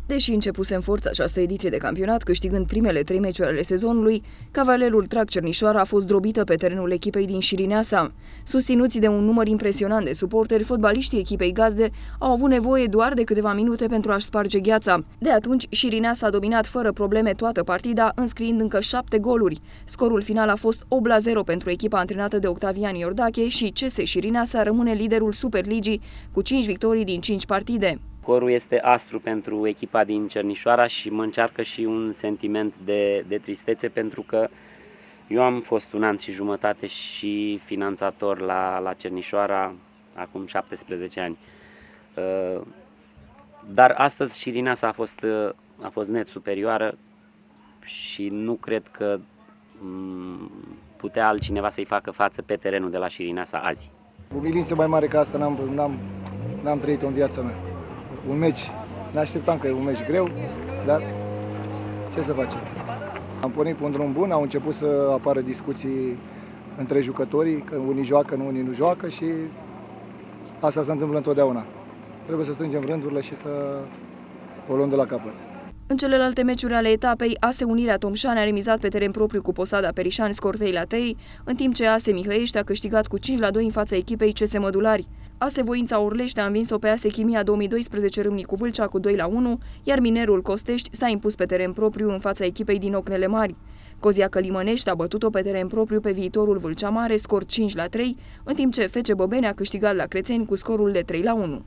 Deși începuse în forță această ediție de campionat, câștigând primele 3 meciuri ale sezonului, Cavalerul Trag Cernișoara a fost drobită pe terenul echipei din Șirineasa. Susținuți de un număr impresionant de suporteri, fotbaliștii echipei gazde au avut nevoie doar de câteva minute pentru a-și sparge gheața. De atunci, Șirineasa a dominat fără probleme toată partida, înscriind încă 7 goluri. Scorul final a fost 8-0 pentru echipa antrenată de Octavian Iordache și CS Șirineasa rămâne liderul Superligii cu 5 victorii din 5 partide. Scorul este aspru pentru echipa din Cernișoara și mă încearcă și un sentiment de tristețe, pentru că eu am fost un an și jumătate și finanțator la Cernișoara, acum 17 ani. Dar astăzi Șirineasa a fost net superioară și nu cred că putea altcineva să-i facă față pe terenul de la Șirineasa azi. O umilință mai mare ca asta n-am trăit-o în viața mea. Un meci, ne așteptam că e un meci greu, dar ce să facem? Am pornit pe un drum bun, au început să apară discuții între jucătorii, că unii joacă, unii nu joacă și asta se întâmplă întotdeauna. Trebuie să strângem rândurile și să o luăm de la capăt. În celelalte meciuri ale etapei, ASE Unirea Tomșani a remizat pe teren propriu cu Posada Perișani scor 3-3, în timp ce ASE Mihăiești a câștigat cu 5-2 în fața echipei CS Mădulari. ASE Voința Orlești a învins-o pe ASE Chimia 2012 Râmnicu Vâlcea cu 2-1, iar Minerul Costești s-a impus pe teren propriu în fața echipei din Ocnele Mari. Cozia Călimănești a bătut-o pe teren propriu pe viitorul Vâlcea Mare, scor 5-3, în timp ce FC Bobene a câștigat la Crețeni cu scorul de 3-1.